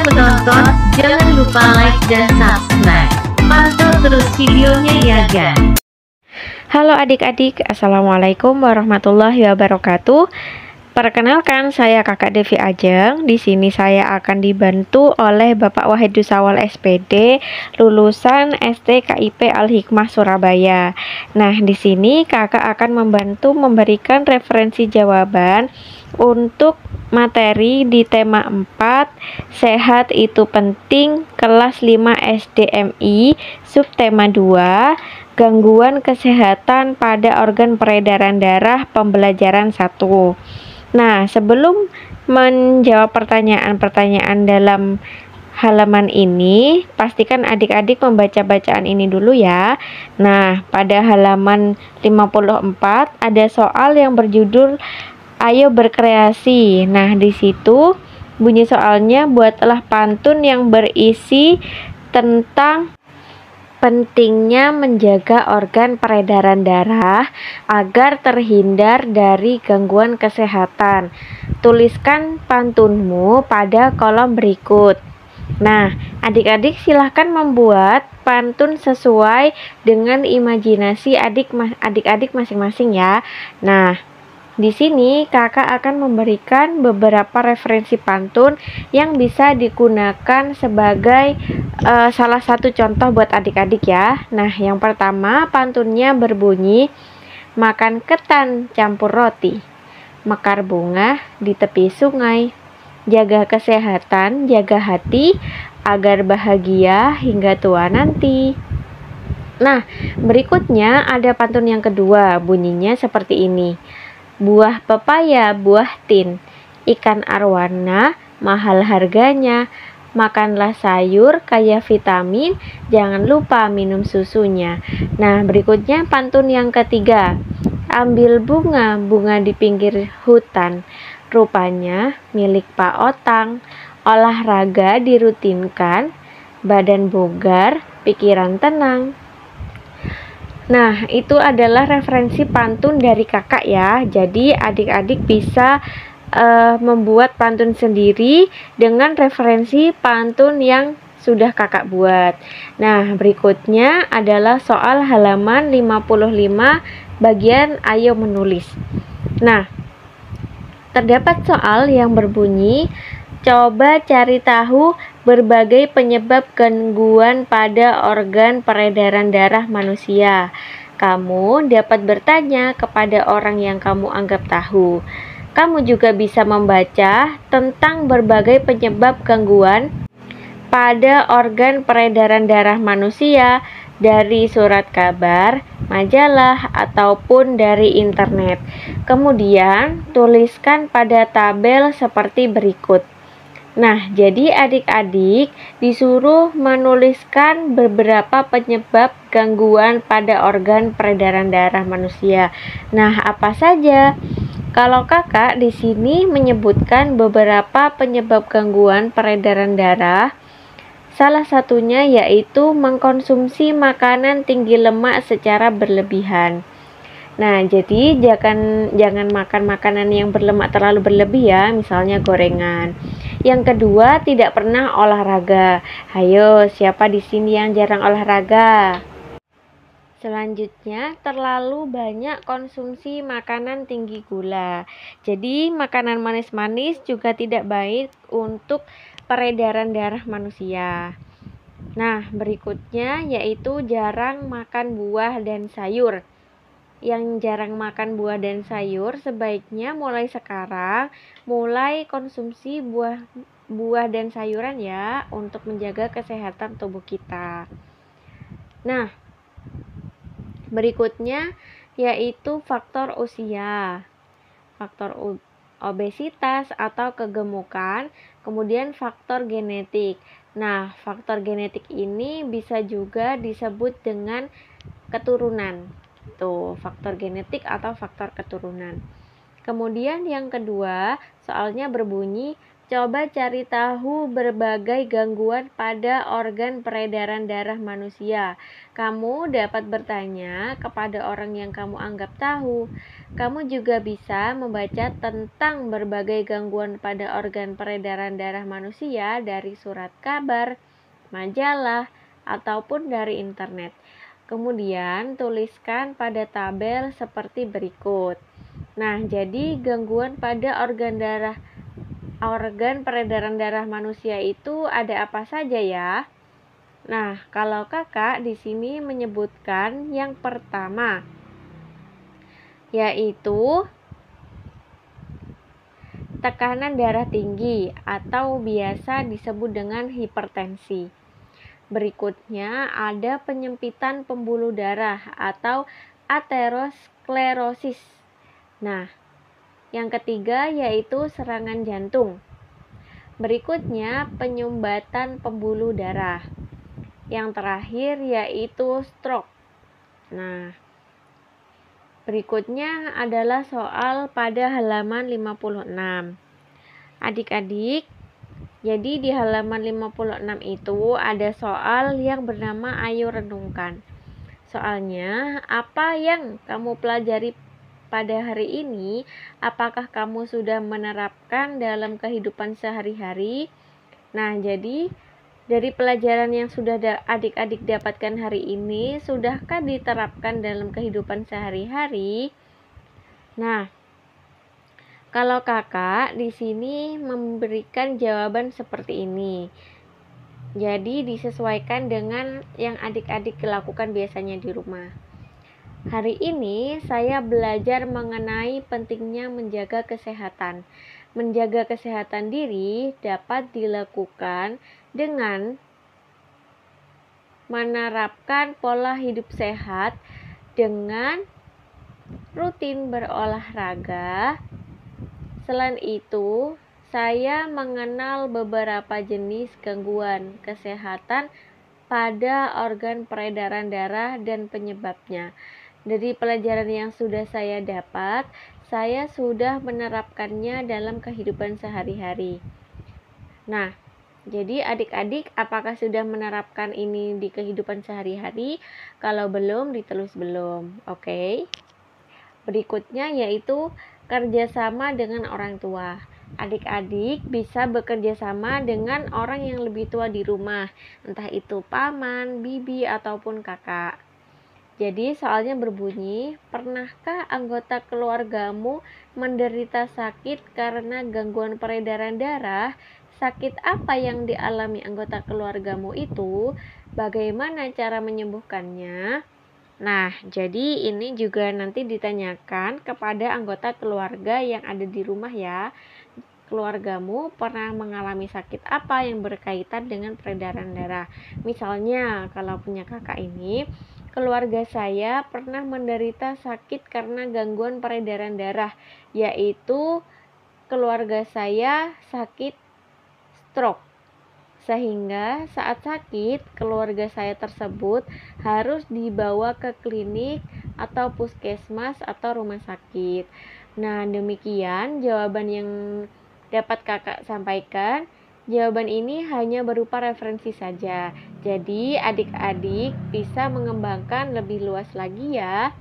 menonton, jangan lupa like dan subscribe. Pantau terus videonya ya guys. Halo adik-adik, assalamualaikum warahmatullahi wabarakatuh. Perkenalkan, saya Kakak Devi Ajeng. Di sini saya akan dibantu oleh Bapak Wahid Dusawal SPD, lulusan STKIP Al-Hikmah Surabaya. Nah, di sini Kakak akan membantu memberikan referensi jawaban untuk materi di tema 4, Sehat itu Penting, kelas 5 SDMI, subtema 2, Gangguan kesehatan pada organ peredaran darah, pembelajaran 1. Nah, sebelum menjawab pertanyaan-pertanyaan dalam halaman ini, pastikan adik-adik membaca bacaan ini dulu ya. Nah, pada halaman 54 ada soal yang berjudul Ayo berkreasi. Nah, di situ bunyi soalnya, buatlah pantun yang berisi tentang pentingnya menjaga organ peredaran darah agar terhindar dari gangguan kesehatan. Tuliskan pantunmu pada kolom berikut. Nah, adik-adik silahkan membuat pantun sesuai dengan imajinasi adik-adik masing-masing ya. Nah, di sini kakak akan memberikan beberapa referensi pantun yang bisa digunakan sebagai salah satu contoh buat adik-adik ya. Nah, yang pertama pantunnya berbunyi, makan ketan campur roti, mekar bunga di tepi sungai, jaga kesehatan, jaga hati, agar bahagia hingga tua nanti. Nah, berikutnya ada pantun yang kedua, bunyinya seperti ini. Buah pepaya, buah tin, ikan arwana, mahal harganya. Makanlah sayur kaya vitamin, jangan lupa minum susunya. Nah, berikutnya pantun yang ketiga. Ambil bunga, bunga di pinggir hutan, rupanya milik Pak Otang. Olahraga dirutinkan, badan bugar, pikiran tenang. Nah, itu adalah referensi pantun dari kakak ya. Jadi adik-adik bisa membuat pantun sendiri dengan referensi pantun yang sudah kakak buat. Nah, berikutnya adalah soal halaman 55 bagian ayo menulis. Nah, terdapat soal yang berbunyi, coba cari tahu berbagai penyebab gangguan pada organ peredaran darah manusia. Kamu dapat bertanya kepada orang yang kamu anggap tahu. Kamu juga bisa membaca tentang berbagai penyebab gangguan pada organ peredaran darah manusia dari surat kabar, majalah, ataupun dari internet. Kemudian, tuliskan pada tabel seperti berikut. Nah, jadi adik-adik disuruh menuliskan beberapa penyebab gangguan pada organ peredaran darah manusia. Nah, apa saja? Kalau kakak di sini menyebutkan beberapa penyebab gangguan peredaran darah, salah satunya yaitu mengkonsumsi makanan tinggi lemak secara berlebihan. Nah, jadi jangan makan makanan yang berlemak terlalu berlebih ya, misalnya gorengan. Yang kedua, tidak pernah olahraga. Hayo, siapa di sini yang jarang olahraga? Selanjutnya, terlalu banyak konsumsi makanan tinggi gula. Jadi, makanan manis-manis juga tidak baik untuk peredaran darah manusia. Nah, berikutnya yaitu jarang makan buah dan sayur. Yang jarang makan buah dan sayur sebaiknya mulai sekarang mulai konsumsi buah dan sayuran ya, untuk menjaga kesehatan tubuh kita. Nah, berikutnya yaitu faktor usia, faktor obesitas atau kegemukan, kemudian faktor genetik. Nah, faktor genetik ini bisa juga disebut dengan keturunan. Tuh, faktor genetik atau faktor keturunan. Kemudian yang kedua, soalnya berbunyi, Coba cari tahu berbagai gangguan pada organ peredaran darah manusia. Kamu dapat bertanya kepada orang yang kamu anggap tahu. Kamu juga bisa membaca tentang berbagai gangguan pada organ peredaran darah manusia dari surat kabar, majalah, ataupun dari internet. Kemudian tuliskan pada tabel seperti berikut. Nah, jadi gangguan pada organ peredaran darah manusia itu ada apa saja ya? Nah, kalau kakak di sini menyebutkan yang pertama, yaitu tekanan darah tinggi atau biasa disebut dengan hipertensi. Berikutnya ada penyempitan pembuluh darah atau aterosklerosis. Nah, yang ketiga yaitu serangan jantung. Berikutnya penyumbatan pembuluh darah. Yang terakhir yaitu stroke. Nah, berikutnya adalah soal pada halaman 56. Adik-adik, jadi di halaman 56 itu ada soal yang bernama ayo renungkan. Soalnya, apa yang kamu pelajari pada hari ini, apakah kamu sudah menerapkan dalam kehidupan sehari-hari? Nah, jadi dari pelajaran yang sudah adik-adik dapatkan hari ini, sudahkah diterapkan dalam kehidupan sehari-hari? Nah, kalau kakak di sini memberikan jawaban seperti ini. Jadi disesuaikan dengan yang adik-adik lakukan biasanya di rumah. Hari ini saya belajar mengenai pentingnya menjaga kesehatan. Menjaga kesehatan diri dapat dilakukan dengan menerapkan pola hidup sehat dengan rutin berolahraga. Selain itu, saya mengenal beberapa jenis gangguan kesehatan pada organ peredaran darah dan penyebabnya. Dari pelajaran yang sudah saya dapat, saya sudah menerapkannya dalam kehidupan sehari-hari. Nah, jadi adik-adik apakah sudah menerapkan ini di kehidupan sehari-hari? Kalau belum, ditulis belum. Oke. Berikutnya yaitu kerjasama dengan orang tua. Adik-adik bisa bekerja sama dengan orang yang lebih tua di rumah, entah itu paman, bibi, ataupun kakak. Jadi soalnya berbunyi, pernahkah anggota keluargamu menderita sakit karena gangguan peredaran darah? Sakit apa yang dialami anggota keluargamu itu? Bagaimana cara menyembuhkannya? Nah, jadi ini juga nanti ditanyakan kepada anggota keluarga yang ada di rumah ya. Keluargamu pernah mengalami sakit apa yang berkaitan dengan peredaran darah? Misalnya, kalau punya kakak ini, keluarga saya pernah menderita sakit karena gangguan peredaran darah, yaitu keluarga saya sakit stroke. Sehingga saat sakit, keluarga saya tersebut harus dibawa ke klinik atau puskesmas atau rumah sakit. Nah, demikian jawaban yang dapat kakak sampaikan. Jawaban ini hanya berupa referensi saja. Jadi, adik-adik bisa mengembangkan lebih luas lagi ya.